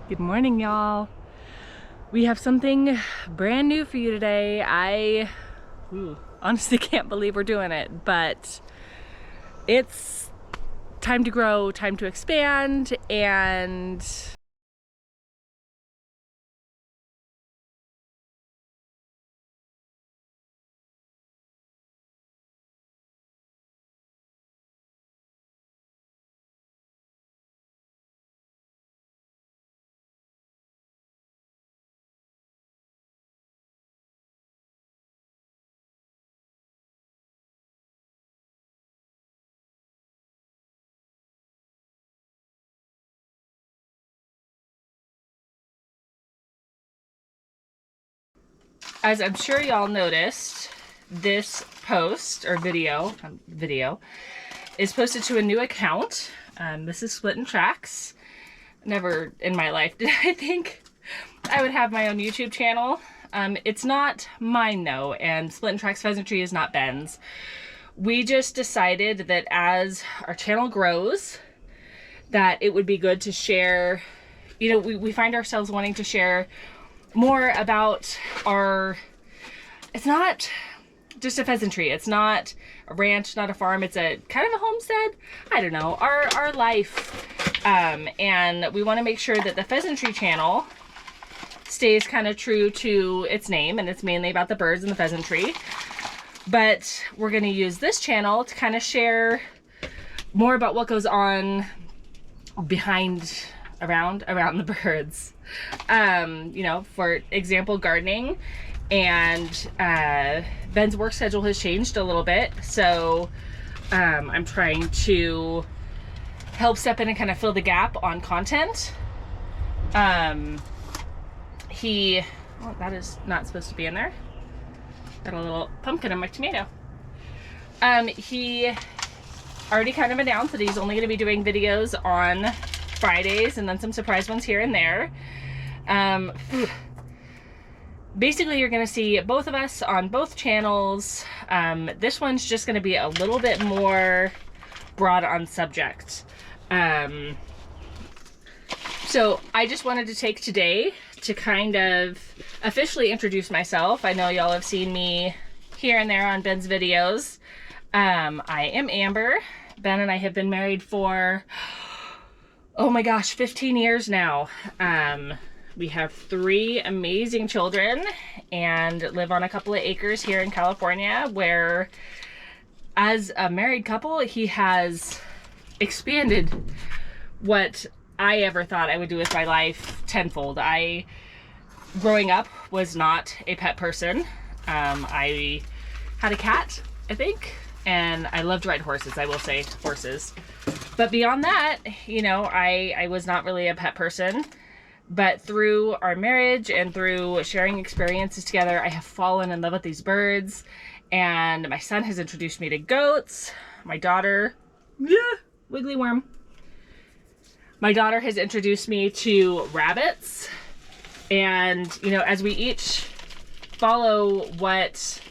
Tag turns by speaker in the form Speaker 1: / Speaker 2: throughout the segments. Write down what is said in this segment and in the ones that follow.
Speaker 1: Good morning, y'all. We have something brand new for you today. I honestly can't believe we're doing it, but it's time to grow, time to expand, and as I'm sure y'all noticed, this post or video is posted to a new account. This is Split in Tracks. Never in my life did I think I would have my own YouTube channel. It's not mine though, and Split in Tracks Pheasantry is not Ben's. We just decided that as our channel grows, that it would be good to share, you know, we find ourselves wanting to share more about our, it's not just a pheasantry, it's not a ranch, not a farm, it's a kind of a homestead, I don't know, our life. And we want to make sure that the pheasantry channel stays kind of true to its name, and it's mainly about the birds and the pheasantry. But we're going to use this channel to kind of share more about what goes on behind, around the birds. You know, for example, gardening. And Ben's work schedule has changed a little bit, so I'm trying to help step in and kind of fill the gap on content. Oh, that is not supposed to be in there. Got a little pumpkin in my tomato. He already kind of announced that he's only going to be doing videos on Fridays and then some surprise ones here and there. Basically, you're going to see both of us on both channels. This one's just going to be a little bit more broad on subject. So I just wanted to take today to kind of officially introduce myself. I know y'all have seen me here and there on Ben's videos. I am Amber. Ben and I have been married for, oh my gosh, 15 years now. We have 3 amazing children and live on a couple of acres here in California, where as a married couple, he has expanded what I ever thought I would do with my life tenfold. Growing up, was not a pet person. I had a cat, I think, and I loved to ride horses, I will say, horses. But beyond that, you know, I was not really a pet person. But through our marriage and through sharing experiences together, I have fallen in love with these birds. And my son has introduced me to goats. My daughter, wiggly worm. My daughter has introduced me to rabbits. And, you know, as we each follow what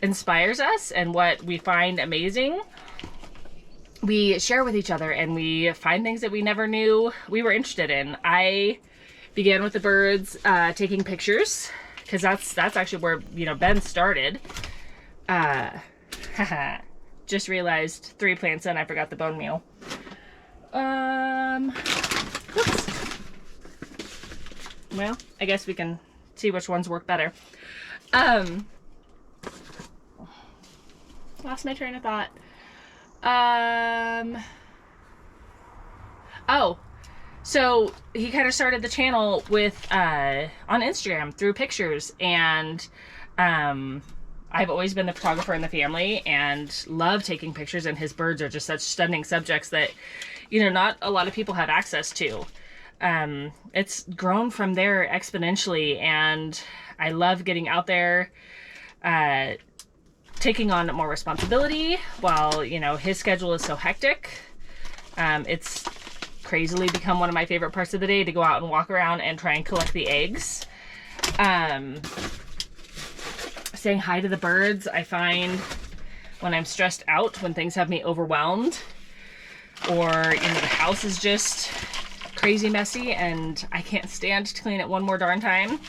Speaker 1: inspires us and what we find amazing, we share with each other and we find things that we never knew we were interested in. I began with the birds, taking pictures, because that's actually where, you know, Ben started. Just realized 3 plants in, I forgot the bone meal. Whoops. Well, I guess we can see which ones work better. Lost my train of thought. Oh, so he kind of started the channel with, on Instagram through pictures, and, I've always been the photographer in the family and love taking pictures, and his birds are just such stunning subjects that, you know, not a lot of people have access to. It's grown from there exponentially, and I love getting out there, taking on more responsibility while, you know, his schedule is so hectic. It's crazily become one of my favorite parts of the day to go out and walk around and try and collect the eggs. Saying hi to the birds, I find when I'm stressed out, when things have me overwhelmed, or, you know, the house is just crazy messy and I can't stand to clean it one more darn time,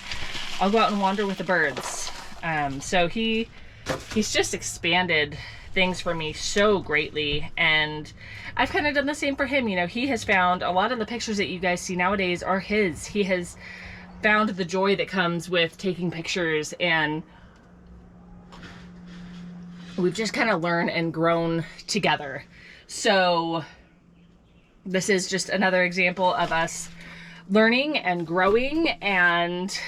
Speaker 1: I'll go out and wander with the birds. So he's just expanded things for me so greatly, and I've kind of done the same for him. You know, he has found a lot of the pictures that you guys see nowadays are his. He has found the joy that comes with taking pictures, and we've just kind of learned and grown together. So this is just another example of us learning and growing, and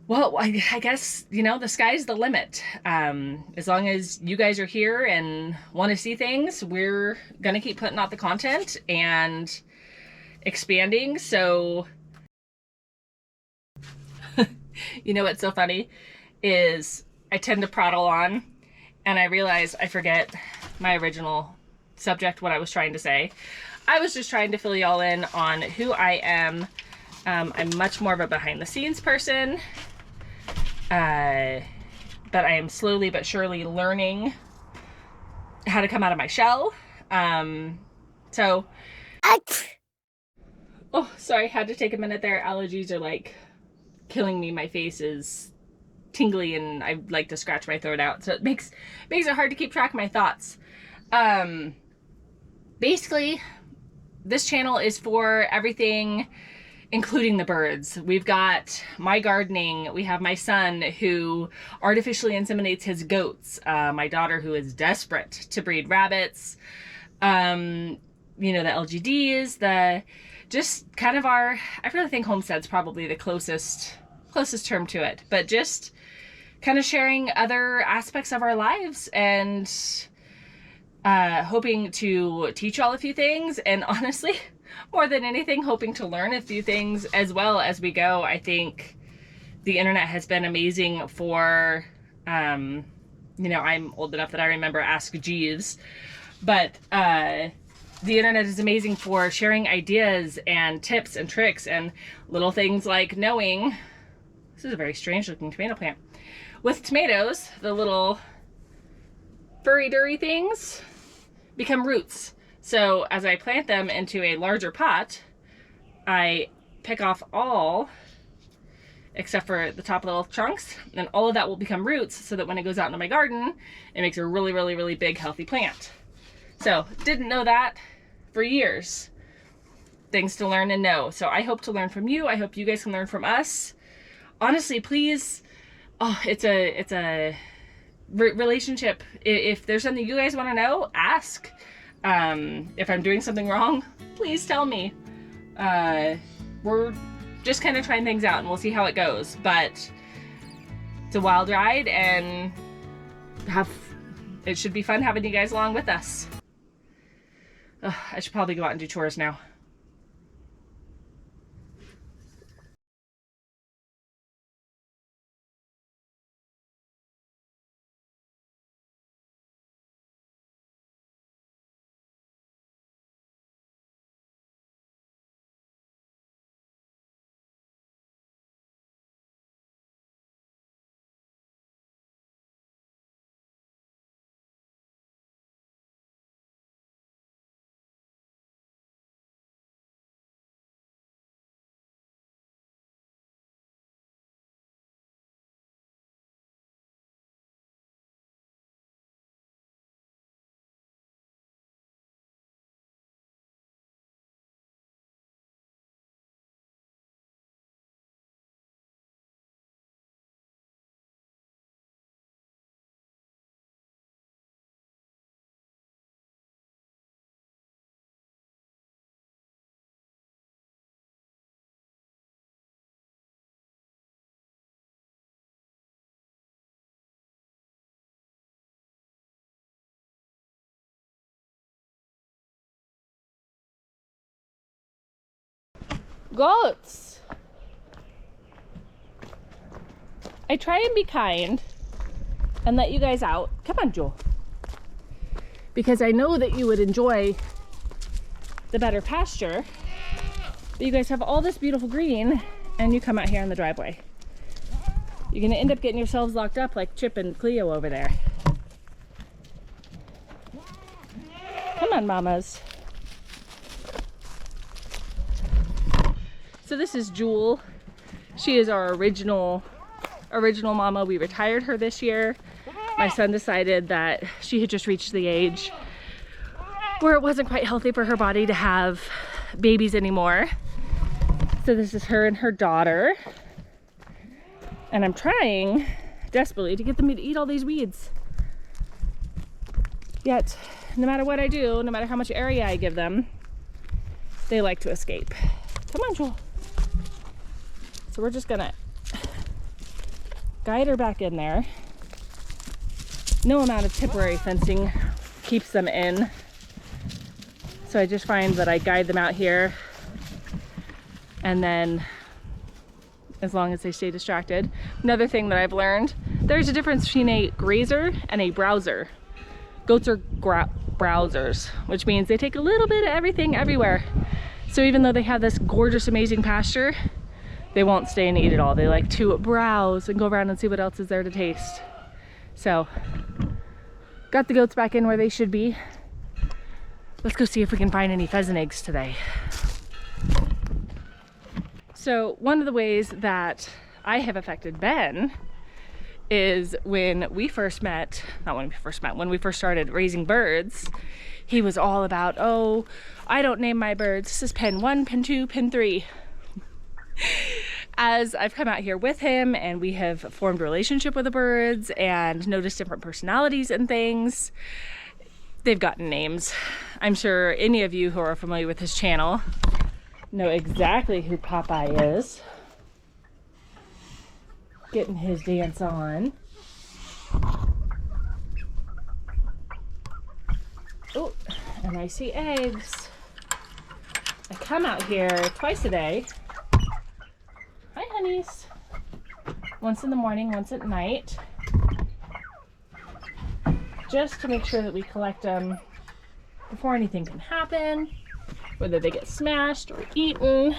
Speaker 1: well, I guess, you know, the sky's the limit. As long as you guys are here and want to see things, we're gonna keep putting out the content and expanding. So you know what's so funny is I tend to prattle on and I realize I forget my original subject, what I was trying to say. I was just trying to fill y'all in on who I am. I'm much more of a behind the scenes person, but I am slowly but surely learning how to come out of my shell. Oh, sorry, had to take a minute there. Allergies are like killing me. My face is tingly and I like to scratch my throat out, so it makes it hard to keep track of my thoughts. Basically, this channel is for everything, including the birds. We've got my gardening. We have my son who artificially inseminates his goats. My daughter who is desperate to breed rabbits. You know, the LGDs, just kind of I really think homestead's probably the closest term to it, but just kind of sharing other aspects of our lives and hoping to teach y'all a few things, and honestly, more than anything, hoping to learn a few things as well as we go. I think the internet has been amazing for, you know, I'm old enough that I remember Ask Jeeves, but the internet is amazing for sharing ideas and tips and tricks and little things like knowing, this is a very strange looking tomato plant. With tomatoes, the little furry durry things become roots. So as I plant them into a larger pot, I pick off all, except for the top little chunks, and all of that will become roots so that when it goes out into my garden, it makes a really, really, really big, healthy plant. So didn't know that for years. Things to learn and know. So I hope to learn from you. I hope you guys can learn from us. Honestly, please, it's a relationship. If there's something you guys want to know, ask. If I'm doing something wrong, please tell me. We're just kind of trying things out and we'll see how it goes, but it's a wild ride and it should be fun having you guys along with us. I should probably go out and do chores now. Goats! I try and be kind and let you guys out. Come on, Joel. Because I know that you would enjoy the better pasture. But you guys have all this beautiful green and you come out here in the driveway. You're gonna end up getting yourselves locked up like Chip and Cleo over there. Come on, mamas. So this is Jewel. She is our original mama. We retired her this year. My son decided that she had just reached the age where it wasn't quite healthy for her body to have babies anymore. So this is her and her daughter. And I'm trying desperately to get them to eat all these weeds. Yet, no matter what I do, no matter how much area I give them, they like to escape. Come on, Jewel. So we're just gonna guide her back in there. No amount of temporary fencing keeps them in. So I just find that I guide them out here, and then as long as they stay distracted. Another thing that I've learned, there's a difference between a grazer and a browser. Goats are browsers, which means they take a little bit of everything everywhere. So even though they have this gorgeous, amazing pasture, they won't stay and eat it all. They like to browse and go around and see what else is there to taste. So, got the goats back in where they should be. Let's go see if we can find any pheasant eggs today. So one of the ways that I have affected Ben is when we first met, when we first started raising birds, he was all about, oh, I don't name my birds. This is pen 1, pen 2, pen 3. As I've come out here with him and we have formed a relationship with the birds and noticed different personalities and things, they've gotten names. I'm sure any of you who are familiar with his channel know exactly who Popeye is. Getting his dance on. Oh, and I see eggs. I come out here twice a day. Hi, honeys. Once in the morning, once at night. Just to make sure that we collect them before anything can happen, whether they get smashed or eaten.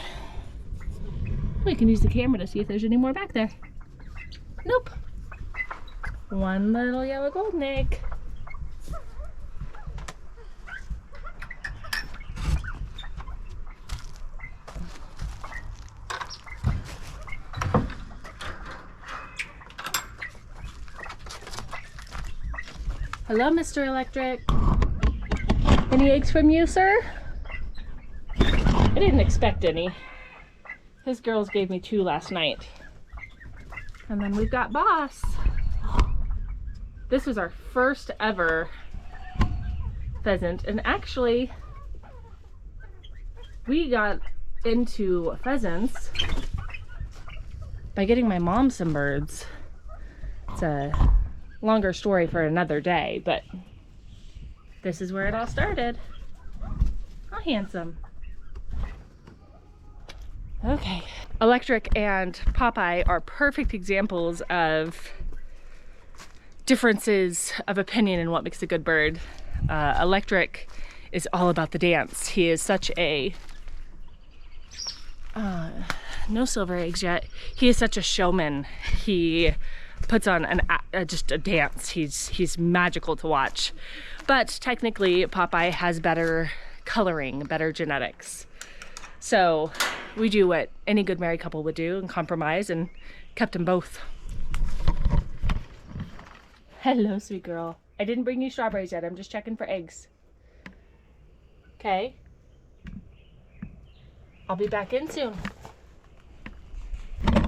Speaker 1: We can use the camera to see if there's any more back there. Nope. One little yellow golden egg. Hello, Mr. Electric. Any eggs from you, sir? I didn't expect any. His girls gave me 2 last night. And then we've got Boss. This was our first ever pheasant, and actually we got into pheasants by getting my mom some birds. It's a longer story for another day, but this is where it all started. How handsome. Okay. Electric and Popeye are perfect examples of differences of opinion in what makes a good bird. Electric is all about the dance. He is such a no silver eggs yet. He is such a showman. He puts on just a dance. He's magical to watch. But technically, Popeye has better coloring, better genetics. So we do what any good married couple would do and compromise, and kept them both. Hello, sweet girl. I didn't bring you strawberries yet. I'm just checking for eggs. Okay. I'll be back in soon.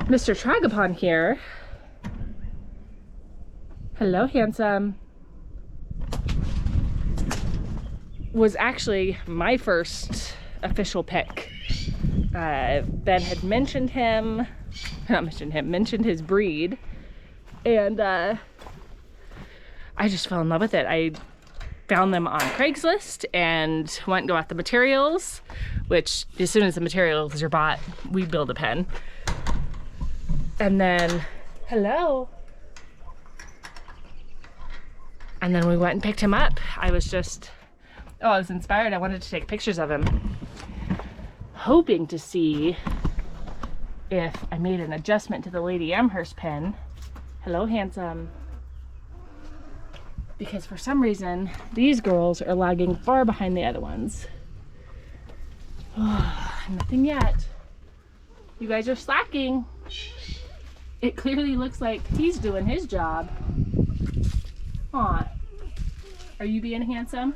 Speaker 1: Mr. Tragopon here. Hello, handsome. Was actually my first official pick. Ben had mentioned his breed, and I just fell in love with it. I found them on Craigslist and went and got the materials, which as soon as the materials are bought, we build a pen. And then, hello. And then we went and picked him up. I was inspired. I wanted to take pictures of him, hoping to see if I made an adjustment to the Lady Amherst pen. Hello, handsome. Because for some reason, these girls are lagging far behind the other ones. Oh, nothing yet. You guys are slacking. It clearly looks like he's doing his job. Aw. Are you being handsome?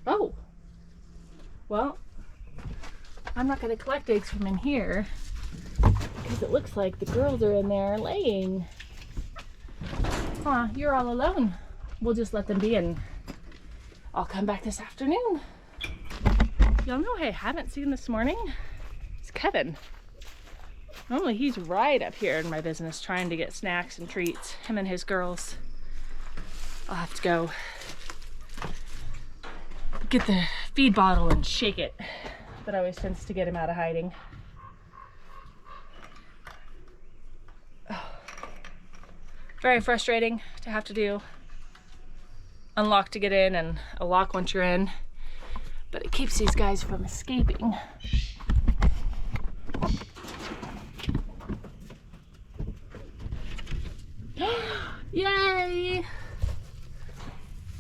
Speaker 1: Oh. Well, I'm not going to collect eggs from in here because it looks like the girls are in there laying. Aw, you're all alone. We'll just let them be and I'll come back this afternoon. Y'all know who I haven't seen this morning? It's Kevin. Normally he's right up here in my business trying to get snacks and treats. Him and his girls. I'll have to go get the feed bottle and shake it. That always tends to get him out of hiding. Oh. Very frustrating to have to do. Unlock to get in and a lock once you're in. But it keeps these guys from escaping. Yay!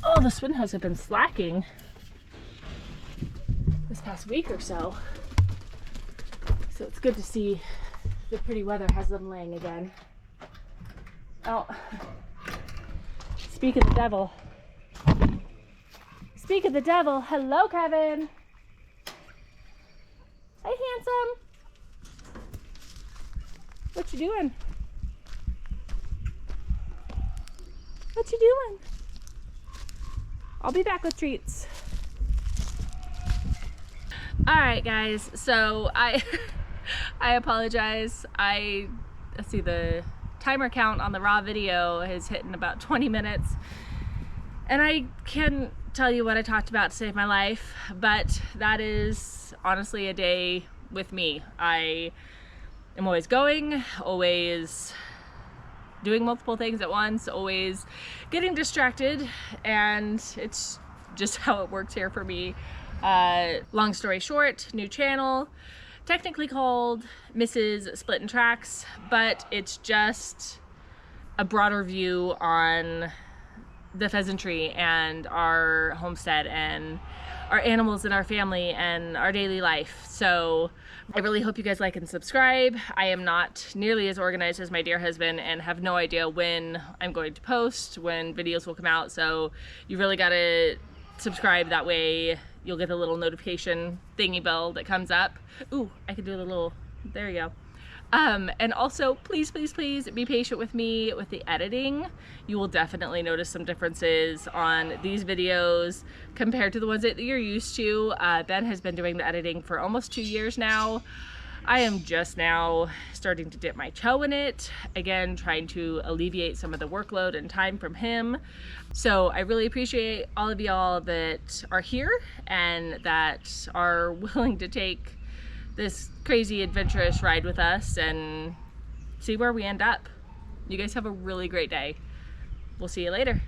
Speaker 1: Oh, the Swinhoes have been slacking this past week or so. So it's good to see the pretty weather has them laying again. Oh, speak of the devil. Speak of the devil, hello Kevin. Hey handsome. What you doing? What you doing? I'll be back with treats. All right guys, so I apologize. Let's see, the timer count on the raw video is hitting about 20 minutes. And I can tell you what I talked about to save my life, but that is honestly a day with me. I am always going, always doing multiple things at once, always getting distracted, and it's just how it works here for me. Long story short, new channel, technically called Mrs. Splittin' Tracks, but it's just a broader view on the pheasantry and our homestead and our animals and our family and our daily life. So I really hope you guys like and subscribe. I am not nearly as organized as my dear husband and have no idea when I'm going to post, when videos will come out. So you really gotta subscribe, that way you'll get a little notification thingy bell that comes up. Ooh, I could do the little, there you go. And also, please, please, please be patient with me with the editing. You will definitely notice some differences on these videos compared to the ones that you're used to. Ben has been doing the editing for almost 2 years now. I am just now starting to dip my toe in it. Again, trying to alleviate some of the workload and time from him. So I really appreciate all of y'all that are here and that are willing to take this crazy adventurous ride with us and see where we end up. You guys have a really great day. We'll see you later.